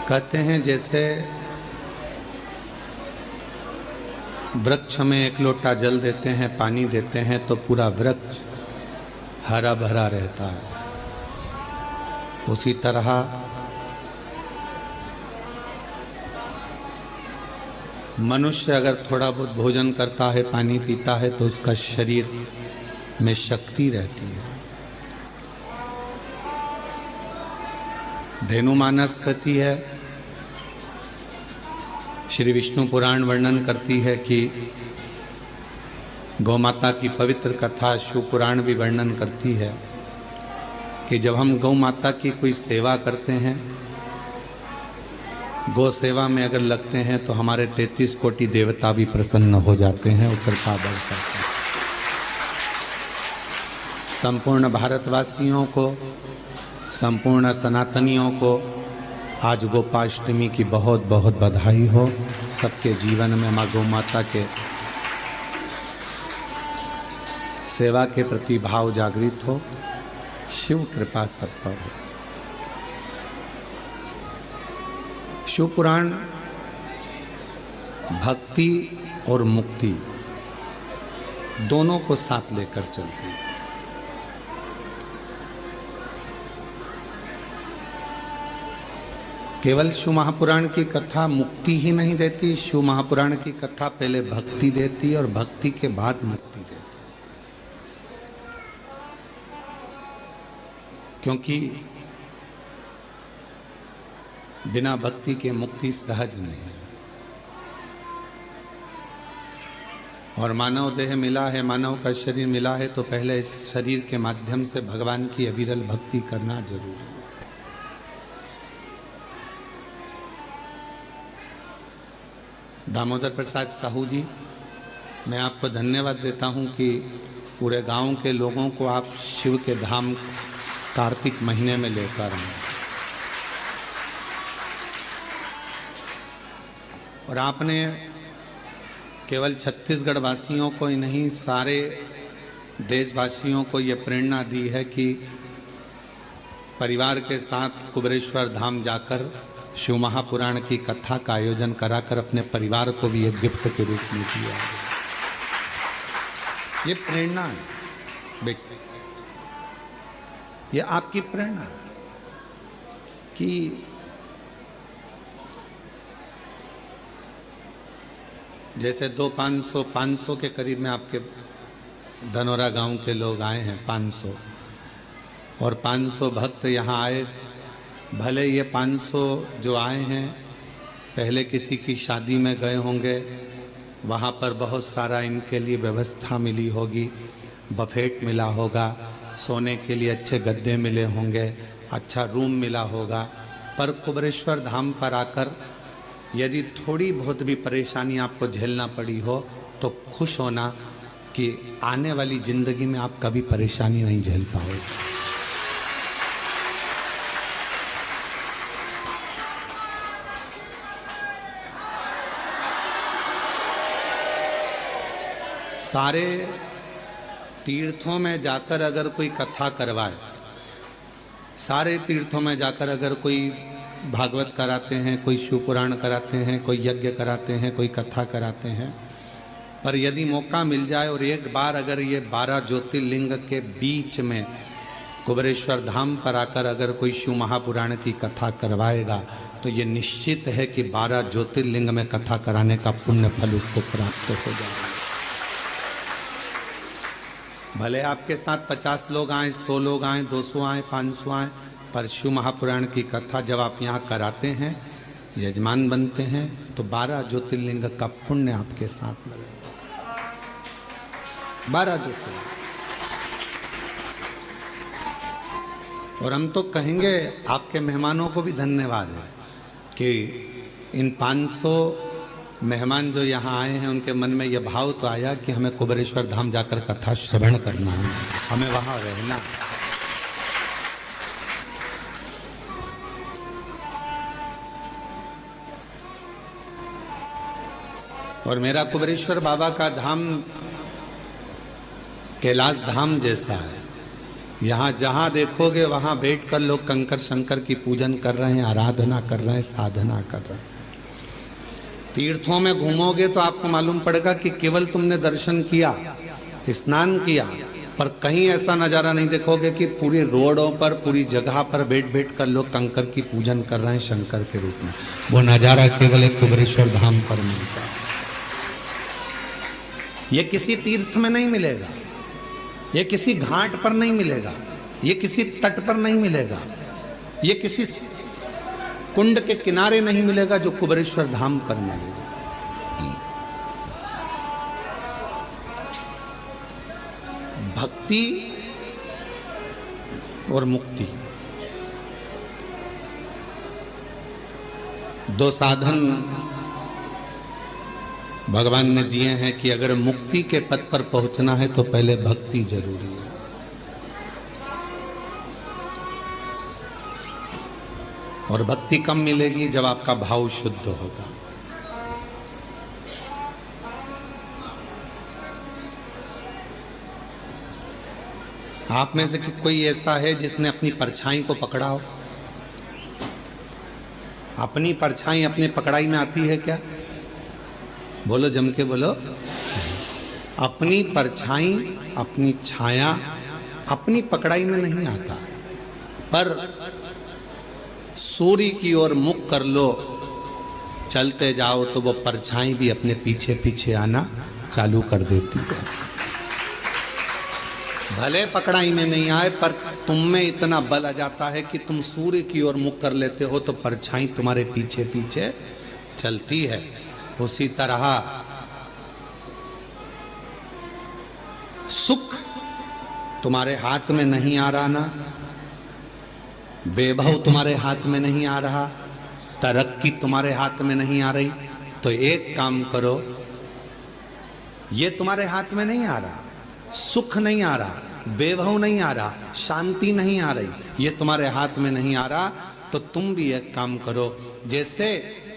कहते हैं जैसे वृक्ष में एक लोटा जल देते हैं, पानी देते हैं तो पूरा वृक्ष हरा भरा रहता है। उसी तरह मनुष्य अगर थोड़ा बहुत भोजन करता है, पानी पीता है तो उसका शरीर में शक्ति रहती है। धेनुमानस कहती है, श्री विष्णु पुराण वर्णन करती है कि गौ माता की पवित्र कथा शिव पुराण भी वर्णन करती है कि जब हम गौ माता की कोई सेवा करते हैं, गौ सेवा में अगर लगते हैं तो हमारे 33 कोटि देवता भी प्रसन्न हो जाते हैं और कृपा बरसाते हैं। संपूर्ण भारतवासियों को, संपूर्ण सनातनियों को आज गोपाष्टमी की बहुत बहुत बधाई हो। सबके जीवन में माँ गौ माता के सेवा के प्रति भाव जागृत हो। शिव कृपा सब पर हो। शिव पुराण भक्ति और मुक्ति दोनों को साथ लेकर चलती है। केवल शिव महापुराण की कथा मुक्ति ही नहीं देती, शिव महापुराण की कथा पहले भक्ति देती और भक्ति के बाद मुक्ति देती। क्योंकि बिना भक्ति के मुक्ति सहज नहीं। और मानव देह मिला है, मानव का शरीर मिला है तो पहले इस शरीर के माध्यम से भगवान की अविरल भक्ति करना जरूरी है। दामोदर प्रसाद साहू जी, मैं आपको धन्यवाद देता हूं कि पूरे गांव के लोगों को आप शिव के धाम कार्तिक महीने में लेकर आए और आपने केवल छत्तीसगढ़ वासियों को ही नहीं, सारे देशवासियों को ये प्रेरणा दी है कि परिवार के साथ कुबेरेश्वर धाम जाकर शिव महापुराण की कथा का आयोजन कराकर अपने परिवार को भी एक गिफ्ट के रूप में दिया। ये प्रेरणा है बेटे, ये आपकी प्रेरणा है कि जैसे 500 के करीब में आपके धनौरा गांव के लोग आए हैं, 500 और 500 भक्त यहाँ आए। भले ये 500 जो आए हैं पहले किसी की शादी में गए होंगे, वहाँ पर बहुत सारा इनके लिए व्यवस्था मिली होगी, बफेट मिला होगा, सोने के लिए अच्छे गद्दे मिले होंगे, अच्छा रूम मिला होगा। पर कुबेरेश्वर धाम पर आकर यदि थोड़ी बहुत भी परेशानी आपको झेलना पड़ी हो तो खुश होना कि आने वाली ज़िंदगी में आप कभी परेशानी नहीं झेल पाओगे। सारे तीर्थों में जाकर अगर कोई कथा करवाए, सारे तीर्थों में जाकर अगर कोई भागवत कराते हैं, कोई शिव पुराण कराते हैं, कोई यज्ञ कराते हैं, कोई कथा कराते हैं, पर यदि मौका मिल जाए और एक बार अगर ये 12 ज्योतिर्लिंग के बीच में कुबेरेश्वर धाम पर आकर अगर कोई शिव महापुराण की कथा करवाएगा तो ये निश्चित है कि 12 ज्योतिर्लिंग में कथा कराने का पुण्य फल उसको प्राप्त हो जाएगा। भले आपके साथ 50 लोग आए, 100 लोग आए, 200 आए, 500 आए, पर शिव महापुराण की कथा जब आप यहाँ कराते हैं, यजमान बनते हैं, तो 12 ज्योतिर्लिंग का पुण्य आपके साथ में रहता है। 12 ज्योतिर्लिंग। और हम तो कहेंगे आपके मेहमानों को भी धन्यवाद है कि इन 500 मेहमान जो यहाँ आए हैं उनके मन में यह भाव तो आया कि हमें कुबेरेश्वर धाम जाकर कथा श्रवण करना है, हमें वहाँ रहना। और मेरा कुबेरेश्वर बाबा का धाम कैलाश धाम जैसा है। यहाँ जहाँ देखोगे वहाँ बैठकर लोग कंकर शंकर की पूजन कर रहे हैं, आराधना कर रहे हैं, साधना कर रहे हैं। तीर्थों में घूमोगे तो आपको मालूम पड़ेगा कि केवल तुमने दर्शन किया, स्नान किया, पर कहीं ऐसा नज़ारा नहीं देखोगे कि पूरी रोडों पर, पूरी जगह पर बैठ बैठ कर लोग कंकर की पूजन कर रहे हैं शंकर के रूप में। वो नज़ारा केवल एक कुबेरेश्वर धाम पर मिलता है। ये किसी तीर्थ में नहीं मिलेगा, ये किसी घाट पर नहीं मिलेगा, ये किसी तट पर नहीं मिलेगा, ये किसी कुंड के किनारे नहीं मिलेगा, जो कुबेरेश्वर धाम पर मिलेगा। भक्ति और मुक्ति दो साधन भगवान ने दिए हैं कि अगर मुक्ति के पद पर पहुंचना है तो पहले भक्ति जरूरी है। और भक्ति कम मिलेगी जब आपका भाव शुद्ध होगा। आप में से कोई ऐसा है जिसने अपनी परछाई को पकड़ा हो? अपनी परछाई अपने पकड़ाई में आती है क्या? बोलो, जम के बोलो। अपनी परछाई, अपनी छाया अपनी पकड़ाई में नहीं आता, पर सूर्य की ओर मुख कर लो, चलते जाओ तो वो परछाई भी अपने पीछे पीछे आना चालू कर देती है। भले पकड़ाई में नहीं आए, पर तुम में इतना बल आ जाता है कि तुम सूर्य की ओर मुख कर लेते हो तो परछाई तुम्हारे पीछे पीछे चलती है। उसी तरह सुख तुम्हारे हाथ में नहीं आ रहा ना, वैभव तुम्हारे हाथ में नहीं आ रहा, तरक्की तुम्हारे हाथ में नहीं आ रही, तो एक काम करो, ये तुम्हारे हाथ में नहीं आ रहा, सुख नहीं आ रहा, वैभव नहीं आ रहा, शांति नहीं आ रही, ये तुम्हारे हाथ में नहीं आ रहा, तो तुम भी एक काम करो, जैसे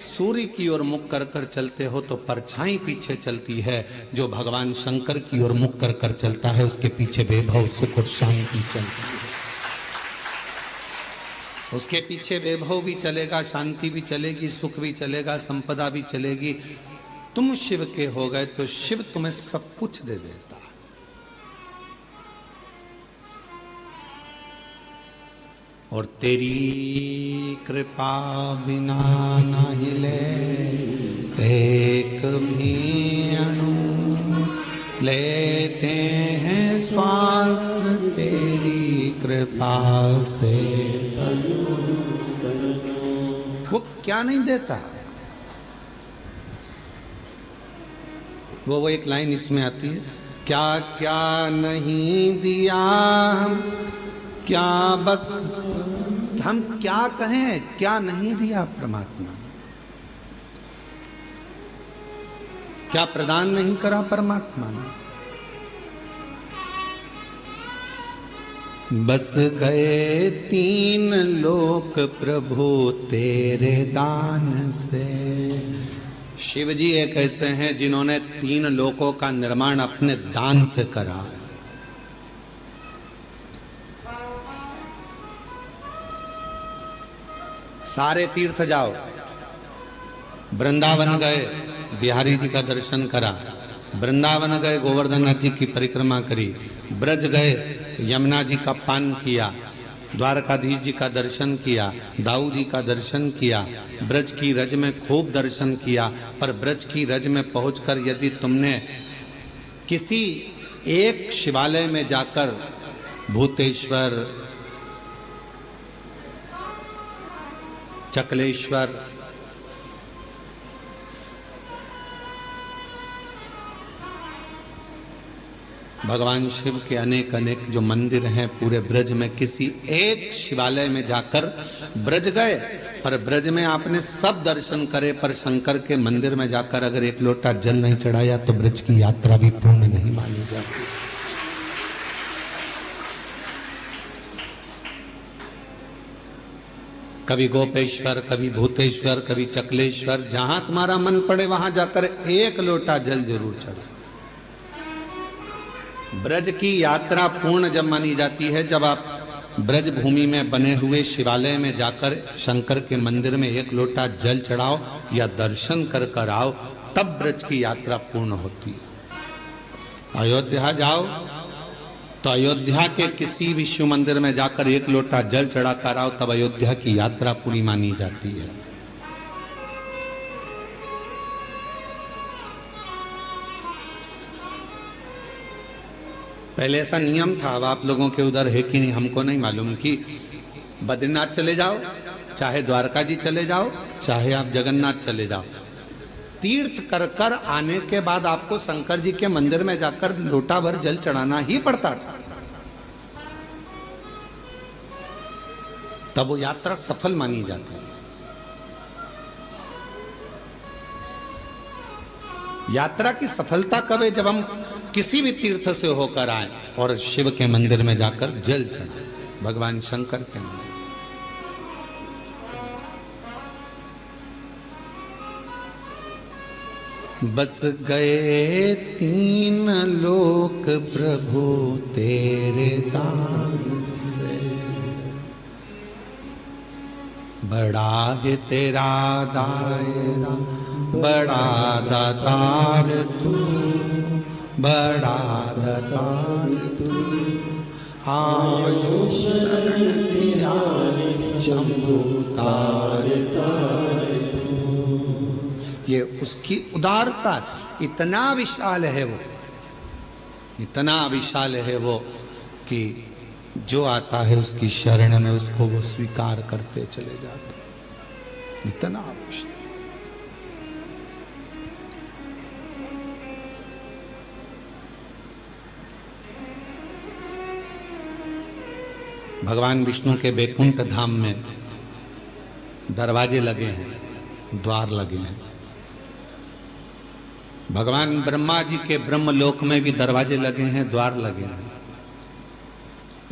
सूर्य की ओर मुख कर कर चलते हो तो परछाई पीछे चलती है, जो भगवान शंकर की ओर मुख कर कर चलता है उसके पीछे वैभव, सुख और शांति चलती है। उसके पीछे वैभव भी चलेगा, शांति भी चलेगी, सुख भी चलेगा, संपदा भी चलेगी। तुम शिव के हो गए तो शिव तुम्हें सब कुछ दे देता। और तेरी कृपा बिना न हिले एक भी अणु, लेते हैं श्वास तेरी कृपा से। वो क्या नहीं देता? वो एक लाइन इसमें आती है, क्या क्या नहीं दिया, क्या हम क्या कहें, क्या नहीं दिया परमात्मा, क्या प्रदान नहीं करा परमात्मा ने। बस गए तीन लोक प्रभु तेरे दान से। शिव जी एक ऐसे हैं जिन्होंने तीन लोकों का निर्माण अपने दान से करा है। सारे तीर्थ जाओ, वृंदावन गए, बिहारी जी का दर्शन करा, वृंदावन गए, गोवर्धन नाथ जी की परिक्रमा करी, ब्रज गए, यमुना जी का पान किया, द्वारकाधीश जी का दर्शन किया, दाऊ जी का दर्शन किया, ब्रज की रज में खूब दर्शन किया। पर ब्रज की रज में पहुंचकर यदि तुमने किसी एक शिवालय में जाकर भूतेश्वर, चकलेश्वर, भगवान शिव के अनेक अनेक जो मंदिर हैं पूरे ब्रज में, किसी एक शिवालय में जाकर ब्रज गए, पर ब्रज में आपने सब दर्शन करे, पर शंकर के मंदिर में जाकर अगर एक लोटा जल नहीं चढ़ाया तो ब्रज की यात्रा भी पूर्ण नहीं मानी जाती। कभी गोपेश्वर, कभी भूतेश्वर, कभी चकलेश्वर, जहां तुम्हारा मन पड़े वहां जाकर एक लोटा जल जरूर चढ़ा। ब्रज की यात्रा पूर्ण जब मानी जाती है जब आप ब्रज भूमि में बने हुए शिवालय में जाकर शंकर के मंदिर में एक लोटा जल चढ़ाओ या दर्शन कर कर आओ, तब ब्रज की यात्रा पूर्ण होती है। अयोध्या जाओ तो अयोध्या के किसी भी शिव मंदिर में जाकर एक लोटा जल चढ़ा कर आओ, तब अयोध्या की यात्रा पूरी मानी जाती है। पहले ऐसा नियम था, अब आप लोगों के उधर है कि नहीं हमको नहीं मालूम, कि बद्रीनाथ चले जाओ, चाहे द्वारका जी चले जाओ, चाहे आप जगन्नाथ चले जाओ, तीर्थ कर कर आने के बाद आपको शंकर जी के मंदिर में जाकर लोटा भर जल चढ़ाना ही पड़ता था, तब वो यात्रा सफल मानी जाती थी। यात्रा की सफलता कब है? जब हम किसी भी तीर्थ से होकर आए और शिव के मंदिर में जाकर जल चढ़ाए, भगवान शंकर के मंदिर। बस गए तीन लोक प्रभु तेरे दान से, बड़ा है तेरा दायरा, बड़ा दातार तू, बड़ा दातार तू, आयो शरण तेरा शंभु तार तार तू। ये उसकी उदारता, इतना विशाल है वो, इतना विशाल है वो कि जो आता है उसकी शरण में उसको वो स्वीकार करते चले जाते, इतना विशाल। भगवान विष्णु के बैकुंठ धाम में दरवाजे लगे हैं, द्वार लगे हैं। भगवान ब्रह्मा जी के ब्रह्मलोक में भी दरवाजे लगे हैं, द्वार लगे हैं।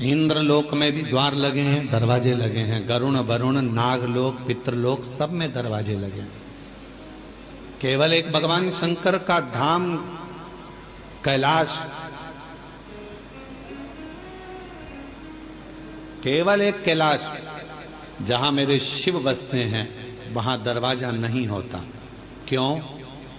इंद्र लोक में भी द्वार लगे हैं, दरवाजे लगे हैं। गरुण वरुण नागलोक पितृलोक सब में दरवाजे लगे हैं। केवल एक भगवान शंकर का धाम कैलाश, केवल एक कैलाश जहां मेरे शिव बसते हैं वहां दरवाजा नहीं होता। क्यों?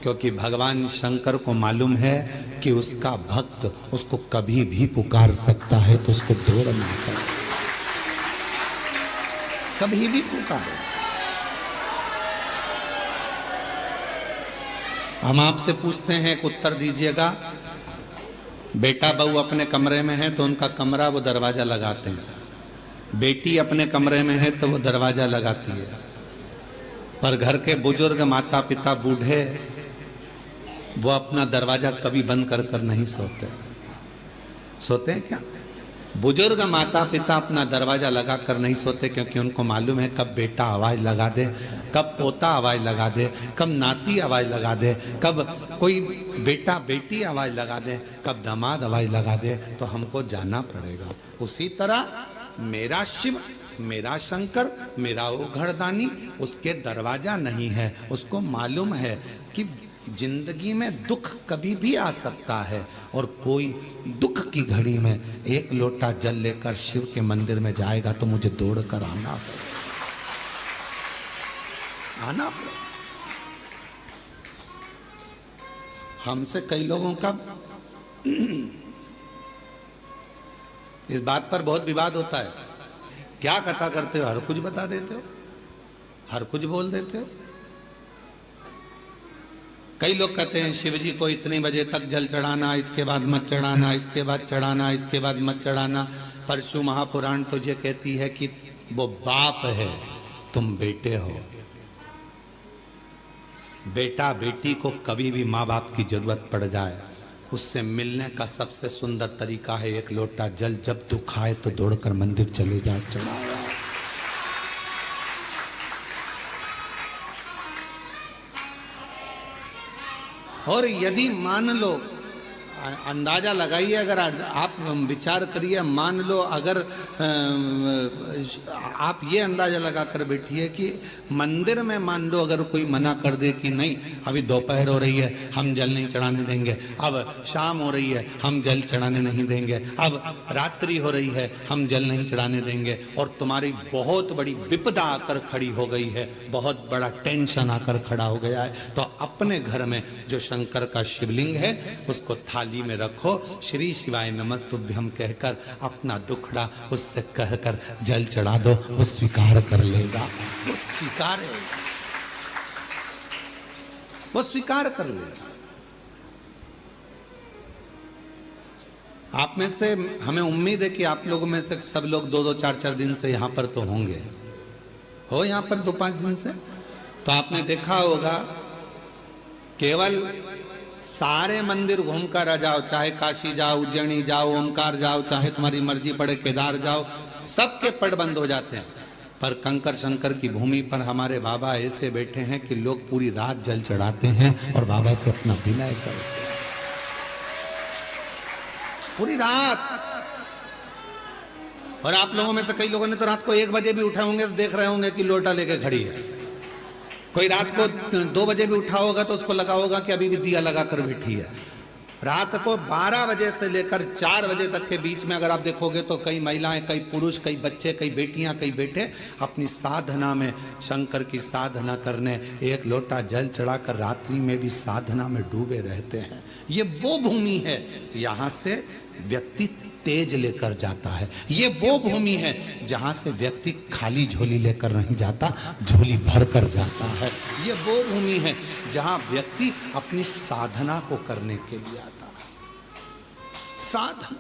क्योंकि भगवान शंकर को मालूम है कि उसका भक्त उसको कभी भी पुकार सकता है, तो उसको दौड़ ना कर, कभी भी पुकारे। हम आपसे पूछते हैं, एक उत्तर दीजिएगा। बेटा बहू अपने कमरे में है तो उनका कमरा वो दरवाजा लगाते हैं, बेटी अपने कमरे में है तो वो दरवाजा लगाती है, पर घर के बुजुर्ग माता पिता बूढ़े वो अपना दरवाजा कभी बंद कर कर नहीं सोते। सोते हैं क्या? बुजुर्ग माता पिता अपना दरवाजा लगा कर नहीं सोते, क्योंकि उनको मालूम है कब बेटा आवाज लगा दे, कब पोता आवाज लगा दे, कब नाती आवाज लगा दे, कब कोई बेटा बेटी आवाज लगा दे, कब दामाद आवाज लगा दे, तो हमको जाना पड़ेगा। उसी तरह मेरा शिव, मेरा शंकर, मेरा वो घरदानी, उसके दरवाजा नहीं है। उसको मालूम है कि जिंदगी में दुख कभी भी आ सकता है, और कोई दुख की घड़ी में एक लोटा जल लेकर शिव के मंदिर में जाएगा तो मुझे दौड़ कर आना पड़ेगा, आना पड़ेगा। हमसे कई लोगों का इस बात पर बहुत विवाद होता है, क्या कथा करते हो, हर कुछ बता देते हो, हर कुछ बोल देते हो। कई लोग कहते हैं शिव जी को इतने बजे तक जल चढ़ाना, इसके बाद मत चढ़ाना, इसके बाद चढ़ाना, इसके बाद मत चढ़ाना। परशु महापुराण तो ये कहती है कि वो बाप है, तुम बेटे हो। बेटा बेटी को कभी भी माँ बाप की जरूरत पड़ जाए, उससे मिलने का सबसे सुंदर तरीका है एक लोटा जल, जब दुख आए तो दौड़कर मंदिर चले जाओ, चढ़ाओ। और यदि मान लो अंदाजा लगाइए, अगर आप विचार करिए, मान लो अगर आप ये अंदाजा लगा कर बैठिए कि मंदिर में मान लो अगर कोई मना कर दे कि नहीं अभी दोपहर हो रही है हम जल नहीं चढ़ाने देंगे, अब शाम हो रही है हम जल चढ़ाने नहीं देंगे, अब रात्रि हो रही है हम जल नहीं चढ़ाने देंगे, और तुम्हारी बहुत बड़ी विपदा आकर खड़ी हो गई है, बहुत बड़ा टेंशन आकर खड़ा हो गया है, तो अपने घर में जो शंकर का शिवलिंग है उसको थाली में रखो, श्री शिवाय नमस्तुभ्यम कहकर अपना दुखड़ा उससे कहकर जल चढ़ा दो, वो स्वीकार कर लेगा, वो स्वीकार है, वो स्वीकार कर लेगा। आप में से हमें उम्मीद है कि आप लोगों में से सब लोग 2-2, 4-4 दिन से यहां पर तो होंगे, हो यहां पर 2-5 दिन से, तो आपने देखा होगा केवल सारे मंदिर घूम कर आ जाओ, चाहे काशी जाओ, उज्जैनी जाओ, ओमकार जाओ, चाहे तुम्हारी मर्जी पड़े केदार जाओ, सबके पट बंद हो जाते हैं, पर कंकर शंकर की भूमि पर हमारे बाबा ऐसे बैठे हैं कि लोग पूरी रात जल चढ़ाते हैं और बाबा से अपना विनय करते हैं पूरी रात। और आप लोगों में से कई लोगों ने तो रात को 1 बजे भी उठे होंगे तो देख रहे होंगे कि लोटा लेके खड़ी है, कोई रात को 2 बजे भी उठा होगा तो उसको लगा होगा कि अभी भी दिया लगा कर बैठी है। रात को 12 बजे से लेकर 4 बजे तक के बीच में अगर आप देखोगे तो कई महिलाएं, कई पुरुष, कई बच्चे, कई बेटियां, कई बेटे अपनी साधना में, शंकर की साधना करने 1 लोटा जल चढ़ाकर रात्रि में भी साधना में डूबे रहते हैं। ये वो भूमि है, यहाँ से व्यक्ति तेज लेकर जाता है, ये वो भूमि है जहां से व्यक्ति खाली झोली लेकर नहीं जाता, झोली भर कर जाता है, ये वो भूमि है जहां व्यक्ति अपनी साधना को करने के लिए आता है। साधना,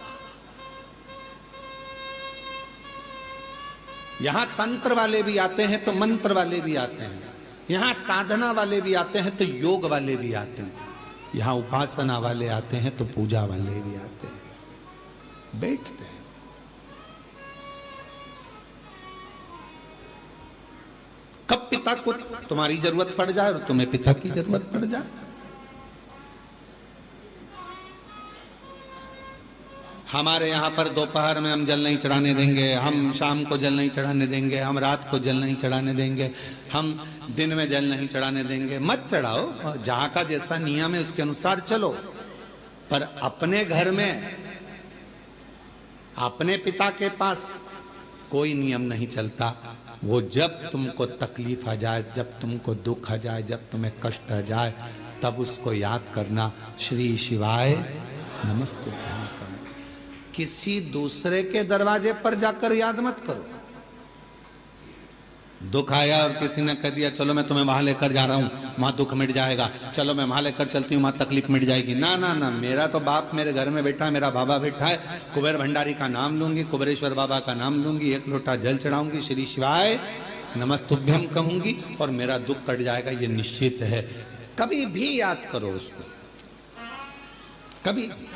यहां तंत्र वाले भी आते हैं तो मंत्र वाले भी आते हैं, यहां साधना वाले भी आते हैं तो योग वाले भी आते हैं, यहां उपासना वाले आते हैं तो पूजा वाले भी आते हैं, बैठते हैं। कब पिता को तुम्हारी जरूरत पड़ जाए और तुम्हें पिता की जरूरत पड़ जाए। हमारे यहां पर दोपहर में हम जल नहीं चढ़ाने देंगे, हम शाम को जल नहीं चढ़ाने देंगे, हम रात को जल नहीं चढ़ाने देंगे, हम दिन में जल नहीं चढ़ाने देंगे। मत चढ़ाओ, जहां का जैसा नियम है उसके अनुसार चलो, पर अपने घर में, अपने पिता के पास कोई नियम नहीं चलता। वो जब तुमको तकलीफ आ जाए, जब तुमको दुख आ जाए, जब तुम्हें कष्ट आ जाए, तब उसको याद करना, श्री शिवाय नमस्तुभ्यम। किसी दूसरे के दरवाजे पर जाकर याद मत करो। दुख आया और किसी ने कह दिया चलो मैं तुम्हें वहां लेकर जा रहा हूं, वहां दुख मिट जाएगा, चलो मैं वहां लेकर चलती हूँ, वहां तकलीफ मिट जाएगी। ना ना ना, मेरा तो बाप मेरे घर में बैठा है, मेरा बाबा बैठा है, कुबेर भंडारी का नाम लूंगी, कुबेरेश्वर बाबा का नाम लूंगी, 1 लोटा जल चढ़ाऊंगी, श्री शिवाय नमस्तुभ्यम कहूंगी और मेरा दुख कट जाएगा, ये निश्चित है। कभी भी याद करो उसको, कभी भी।